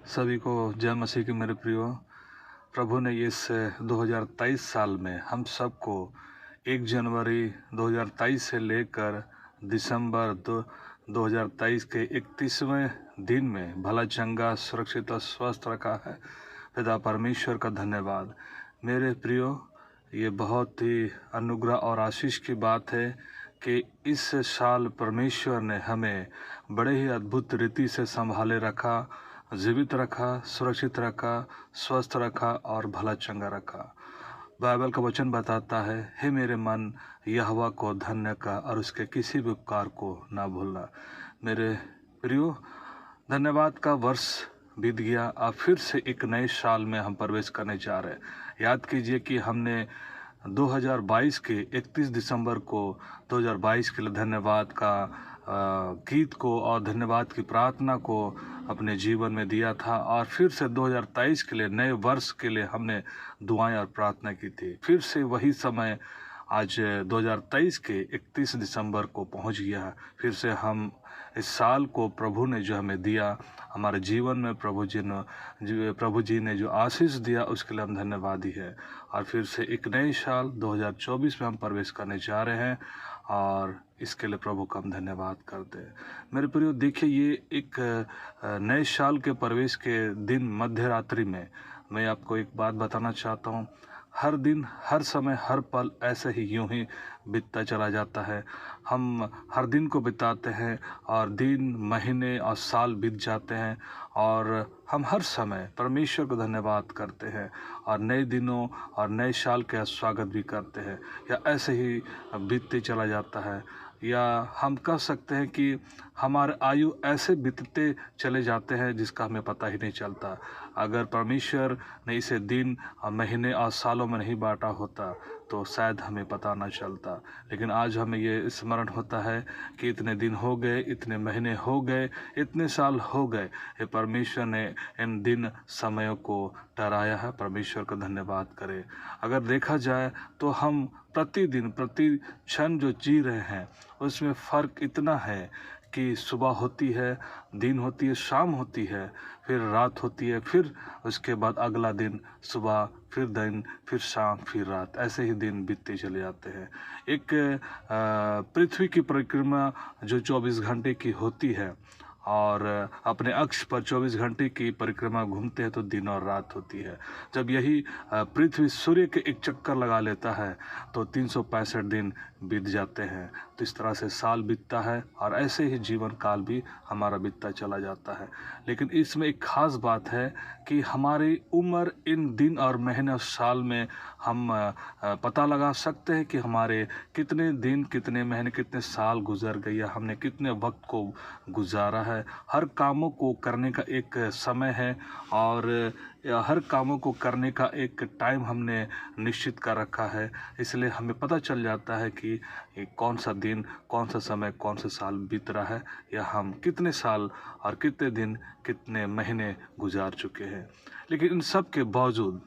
सभी को जय मसीह की मेरे प्रियो। प्रभु ने इस 2023 साल में हम सबको 1 जनवरी 2023 से लेकर दिसंबर 2023 के 31वें दिन में भला चंगा सुरक्षित और स्वस्थ रखा है। पिता परमेश्वर का धन्यवाद। मेरे प्रियो, ये बहुत ही अनुग्रह और आशीष की बात है कि इस साल परमेश्वर ने हमें बड़े ही अद्भुत रीति से संभाले रखा, जीवित रखा, सुरक्षित रखा, स्वस्थ रखा और भला चंगा रखा। बाइबल का वचन बताता है, हे मेरे मन, यहोवा को धन्य का और उसके किसी भी उपकार को ना भूलना। मेरे प्रियो, धन्यवाद का वर्ष बीत गया। अब फिर से एक नए साल में हम प्रवेश करने जा रहे हैं। याद कीजिए कि हमने 2022 के 31 दिसंबर को 2022 के लिए धन्यवाद का गीत को और धन्यवाद की प्रार्थना को अपने जीवन में दिया था, और फिर से 2023 के लिए, नए वर्ष के लिए हमने दुआएं और प्रार्थना की थी। फिर से वही समय आज 2023 के 31 दिसंबर को पहुंच गया। फिर से हम इस साल को प्रभु ने जो हमें दिया, हमारे जीवन में प्रभु जी ने जो आशीष दिया, उसके लिए हम धन्यवादी है। और फिर से एक नए साल 2024 में हम प्रवेश करने जा रहे हैं, और इसके लिए प्रभु का हम धन्यवाद करते हैं। मेरे प्रियो, देखिए, ये एक नए साल के प्रवेश के दिन मध्य रात्रि में मैं आपको एक बात बताना चाहता हूँ। हर दिन, हर समय, हर पल ऐसे ही यूं ही बीतता चला जाता है। हम हर दिन को बिताते हैं और दिन, महीने और साल बीत जाते हैं, और हम हर समय परमेश्वर को धन्यवाद करते हैं और नए दिनों और नए साल का स्वागत भी करते हैं। या ऐसे ही बीतते चला जाता है, या हम कह सकते हैं कि हमारे आयु ऐसे बीतते चले जाते हैं जिसका हमें पता ही नहीं चलता। अगर परमेश्वर ने इसे दिन और महीने और सालों में नहीं बांटा होता तो शायद हमें पता ना चलता। लेकिन आज हमें ये स्मरण होता है कि इतने दिन हो गए, इतने महीने हो गए, इतने साल हो गए, ये परमेश्वर ने इन दिन समयों को ठहराया है। परमेश्वर का धन्यवाद करें। अगर देखा जाए तो हम प्रतिदिन, प्रति क्षण जो जी रहे हैं, उसमें फ़र्क इतना है कि सुबह होती है, दिन होती है, शाम होती है, फिर रात होती है, फिर उसके बाद अगला दिन, सुबह, फिर दिन, फिर शाम, फिर रात, ऐसे ही दिन बीतते चले जाते हैं। एक पृथ्वी की परिक्रमा जो 24 घंटे की होती है, और अपने अक्ष पर 24 घंटे की परिक्रमा घूमते हैं तो दिन और रात होती है। जब यही पृथ्वी सूर्य के एक चक्कर लगा लेता है तो 365 दिन बीत जाते हैं। तो इस तरह से साल बीतता है, और ऐसे ही जीवन काल भी हमारा बीतता चला जाता है। लेकिन इसमें एक ख़ास बात है कि हमारी उम्र इन दिन और महीने और साल में हम पता लगा सकते हैं कि हमारे कितने दिन, कितने महीने, कितने साल गुजर गए, या हमने कितने वक्त को गुजारा है। हर कामों को करने का एक समय है, और हर कामों को करने का एक टाइम हमने निश्चित कर रखा है। इसलिए हमें पता चल जाता है कि ये कौन सा दिन, कौन सा समय, कौन सा साल बीत रहा है, या हम कितने साल और कितने दिन, कितने महीने गुजार चुके हैं। लेकिन इन सब के बावजूद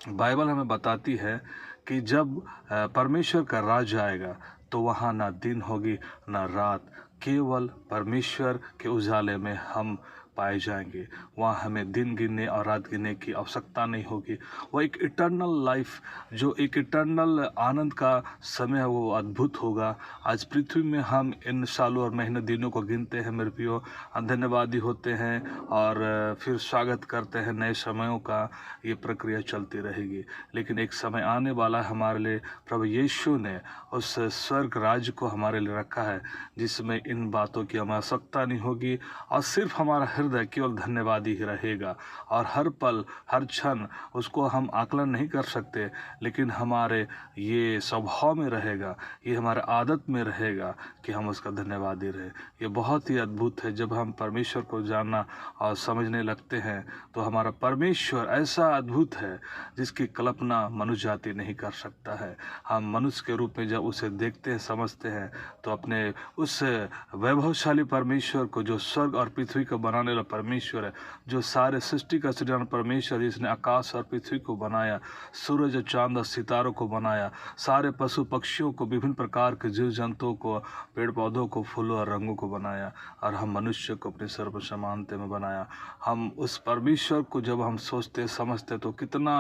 बाइबल हमें बताती है कि जब परमेश्वर का राज आएगा तो वहाँ ना दिन होगी ना रात, केवल परमेश्वर के उजाले में हम पाए जाएंगे। वहाँ हमें दिन गिनने और रात गिनने की आवश्यकता नहीं होगी। वो एक इटर्नल लाइफ, जो एक इटर्नल आनंद का समय है, वो अद्भुत होगा। आज पृथ्वी में हम इन सालों और महीने, दिनों को गिनते हैं मेरे प्रियो, धन्यवादी होते हैं, और फिर स्वागत करते हैं नए समयों का। ये प्रक्रिया चलती रहेगी। लेकिन एक समय आने वाला है हमारे लिए, प्रभु यीशु ने उस स्वर्ग राज्य को हमारे लिए रखा है, जिसमें इन बातों की हमें आवश्यकता नहीं होगी, और सिर्फ हमारा हृदय केवल धन्यवादी ही रहेगा। और हर पल, हर क्षण उसको हम आकलन नहीं कर सकते, लेकिन हमारे ये स्वभाव में रहेगा, ये हमारे आदत में रहेगा कि हम उसका धन्यवादी रहे। ये बहुत ही अद्भुत है। जब हम परमेश्वर को जानना और समझने लगते हैं तो हमारा परमेश्वर ऐसा अद्भुत है जिसकी कल्पना मनुष्य जाति नहीं कर सकता है। हम मनुष्य के रूप में जब उसे देखते हैं, समझते हैं, तो अपने उस वैभवशाली परमेश्वर को, जो स्वर्ग और पृथ्वी को बनाने वाला परमेश्वर है, जो सारे सृष्टि का सृजन परमेश्वर, जिसने आकाश और पृथ्वी को बनाया, सूरज और चांद और सितारों को बनाया, सारे पशु पक्षियों को, विभिन्न प्रकार के जीव जंतुओं को, पेड़ पौधों को, फूलों और रंगों को बनाया, और हम मनुष्य को अपने सर्व समानता में बनाया। हम उस परमेश्वर को जब हम सोचते समझते तो कितना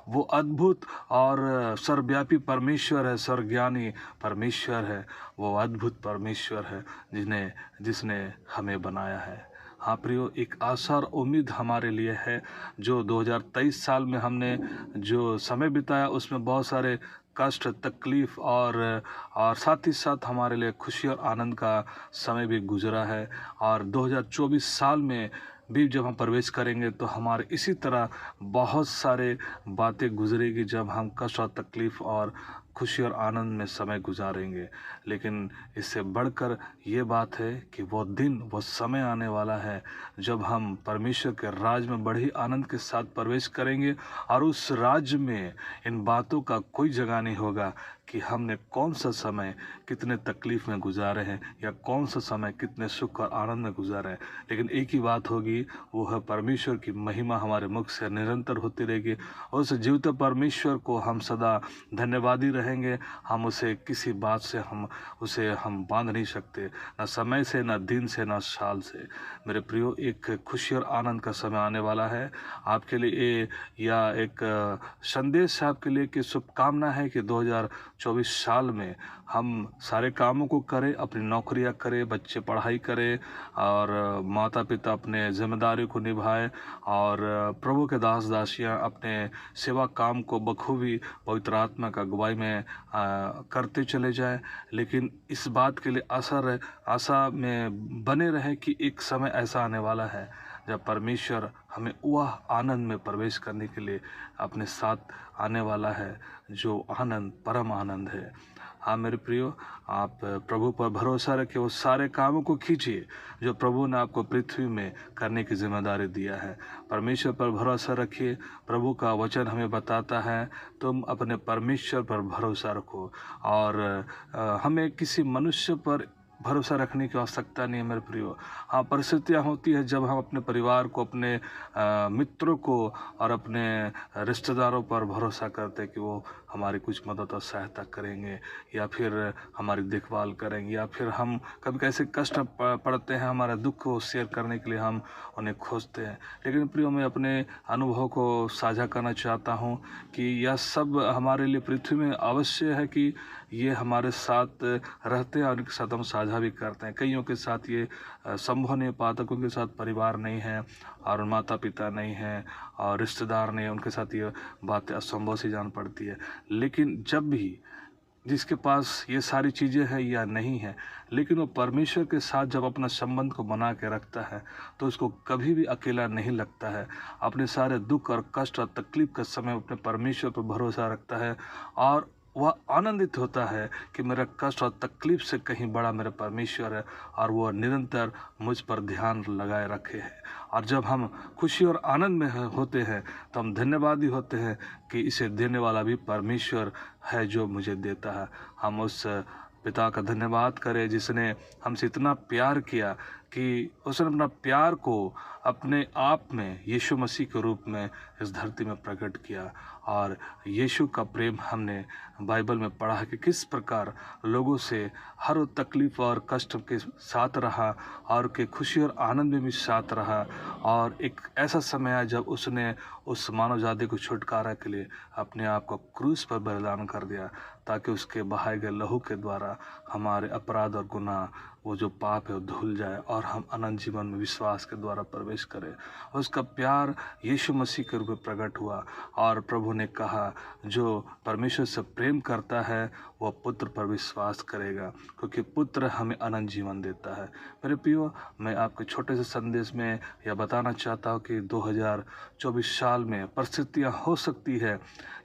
वो अद्भुत और सर्वव्यापी परमेश्वर है, सर्वज्ञानी परमेश्वर है, वो अद्भुत परमेश्वर है जिसने हमें बनाया है। हाँ प्रियो, एक आशा और उम्मीद हमारे लिए है। जो 2023 साल में हमने जो समय बिताया उसमें बहुत सारे कष्ट, तकलीफ और साथ ही साथ हमारे लिए खुशी और आनंद का समय भी गुजरा है। और 2024 साल में भी जब हम प्रवेश करेंगे तो हमारे इसी तरह बहुत सारे बातें गुजरेगी, जब हम कष्ट और तकलीफ और खुशी और आनंद में समय गुजारेंगे। लेकिन इससे बढ़कर ये बात है कि वो दिन, वो समय आने वाला है जब हम परमेश्वर के राज में बड़े आनंद के साथ प्रवेश करेंगे, और उस राज्य में इन बातों का कोई जगह नहीं होगा कि हमने कौन सा समय कितने तकलीफ में गुजारे हैं या कौन सा समय कितने सुख और आनंद में गुजारे हैं। लेकिन एक ही बात होगी, वो है परमेश्वर की महिमा हमारे मुख से निरंतर होती रहेगी। उस जीवित परमेश्वर को हम सदा धन्यवादी रहेंगे। हम उसे किसी बात से हम बांध नहीं सकते, न समय से, न दिन से, न साल से। मेरे प्रियो, एक खुशी और आनंद का समय आने वाला है आपके लिए, या एक संदेश है आपके लिए कि शुभकामना है कि 2024 साल में हम सारे कामों को करें, अपनी नौकरियां करें, बच्चे पढ़ाई करें, और माता पिता अपने जिम्मेदारी को निभाएं, और प्रभु के दास दासियां अपने सेवा काम को बखूबी पवित्र आत्मा का अगुवाई में करते चले जाएं। लेकिन इस बात के लिए आशा में बने रहे कि एक समय ऐसा आने वाला है जब परमेश्वर हमें वह आनंद में प्रवेश करने के लिए अपने साथ आने वाला है, जो आनंद परम आनंद है। हाँ मेरे प्रियो, आप प्रभु पर भरोसा रखिए, उस सारे कामों को कीजिए जो प्रभु ने आपको पृथ्वी में करने की जिम्मेदारी दिया है। परमेश्वर पर भरोसा रखिए। प्रभु का वचन हमें बताता है, तुम अपने परमेश्वर पर भरोसा रखो, और हमें किसी मनुष्य पर भरोसा रखने की आवश्यकता नहीं है मेरे प्रियो। हाँ, परिस्थितियाँ होती है जब हम अपने परिवार को, अपने मित्रों को और अपने रिश्तेदारों पर भरोसा करते हैं कि वो हमारी कुछ मदद और सहायता करेंगे, या फिर हमारी देखभाल करेंगे, या फिर हम कभी कैसे कष्ट पड़ते हैं, हमारा दुख को शेयर करने के लिए हम उन्हें खोजते हैं। लेकिन प्रियो, मैं अपने अनुभव को साझा करना चाहता हूँ कि यह सब हमारे लिए पृथ्वी में अवश्य है कि ये हमारे साथ रहते हैं, और उनके साथ हम साझा भी करते हैं। कईयों के साथ ये संभव नहीं पाता, उनके साथ परिवार नहीं है, और माता पिता नहीं है, और रिश्तेदार नहीं है, उनके साथ ये बातें असंभव सी जान पड़ती है। लेकिन जब भी जिसके पास ये सारी चीज़ें हैं या नहीं है, लेकिन वो परमेश्वर के साथ जब अपना संबंध को बना के रखता है तो उसको कभी भी अकेला नहीं लगता है। अपने सारे दुख और कष्ट और तकलीफ का समय अपने परमेश्वर पर भरोसा रखता है, और वह आनंदित होता है कि मेरा कष्ट और तकलीफ से कहीं बड़ा मेरा परमेश्वर है, और वो निरंतर मुझ पर ध्यान लगाए रखे है। और जब हम खुशी और आनंद में होते हैं तो हम धन्यवादी होते हैं कि इसे देने वाला भी परमेश्वर है जो मुझे देता है। हम उस पिता का धन्यवाद करें जिसने हमसे इतना प्यार किया कि उसने अपना प्यार को अपने आप में यीशु मसीह के रूप में इस धरती में प्रकट किया। और यीशु का प्रेम हमने बाइबल में पढ़ा है कि किस प्रकार लोगों से हर तकलीफ और कष्ट के साथ रहा, और के खुशी और आनंद में भी साथ रहा। और एक ऐसा समय आया जब उसने उस मानव जाति को छुटकारा के लिए अपने आप को क्रूस पर बलिदान कर दिया, ताकि उसके बहाए गए लहू के द्वारा हमारे अपराध और गुनाह, वो जो पाप है, वो धुल जाए, और हम अनंत जीवन में विश्वास के द्वारा प्रवेश करें। उसका प्यार यीशु मसीह के रूप में प्रकट हुआ, और प्रभु ने कहा, जो परमेश्वर से प्रेम करता है वह पुत्र पर विश्वास करेगा, क्योंकि पुत्र हमें अनंत जीवन देता है। मेरे प्रियो, मैं आपके छोटे से संदेश में यह बताना चाहता हूँ कि 2024 साल में परिस्थितियाँ हो सकती है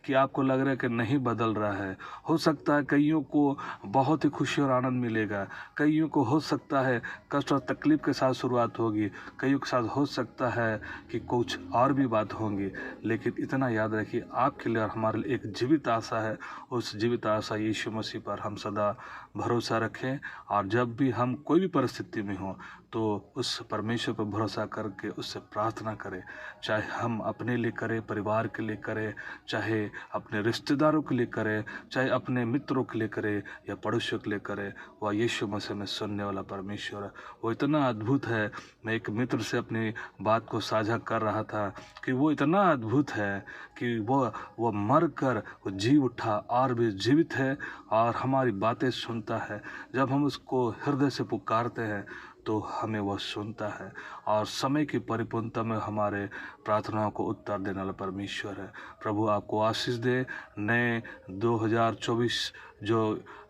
कि आपको लग रहा है कि नहीं बदल रहा है। हो सकता है कईयों को बहुत ही खुशी और आनंद मिलेगा, कईयों को हो सकता है कष्ट और तकलीफ के साथ शुरुआत होगी, कईयों के साथ हो सकता है कि कुछ और भी बात होंगी। लेकिन इतना याद रखिए, आपके लिए और हमारे लिए एक जीवित आशा है। उस जीवित आशा यीशु मसीह पर हम सदा भरोसा रखें, और जब भी हम कोई भी परिस्थिति में हों तो उस परमेश्वर पर भरोसा करके उससे प्रार्थना करें, चाहे हम अपने लिए करें, परिवार के लिए करें, चाहे अपने रिश्तेदारों के लिए करें, चाहे अपने मित्रों के लिए करें या पड़ोसियों के लिए करें। वह यीशु मसीह में सुनने वाला परमेश्वर है, वो इतना अद्भुत है। मैं एक मित्र से अपनी बात को साझा कर रहा था कि वो इतना अद्भुत है कि वो मर कर वो जी उठा और भी जीवित है और हमारी बातें सुनता है। जब हम उसको हृदय से पुकारते हैं तो हमें वह सुनता है और समय की परिपूर्णता में हमारे प्रार्थनाओं को उत्तर देने वाला परमेश्वर है। प्रभु आपको आशीष दे। नए 2024 जो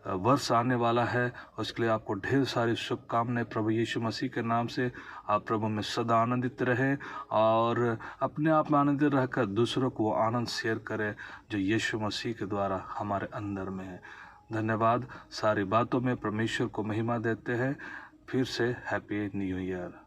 वर्ष आने वाला है उसके लिए आपको ढेर सारी शुभकामनाएं प्रभु यीशु मसीह के नाम से। आप प्रभु में सदा आनंदित रहें और अपने आप में आनंदित रहकर दूसरों को वो आनंद शेयर करें जो यीशु मसीह के द्वारा हमारे अंदर में है। धन्यवाद। सारी बातों में परमेश्वर को महिमा देते हैं। फिर से हैप्पी न्यू ईयर।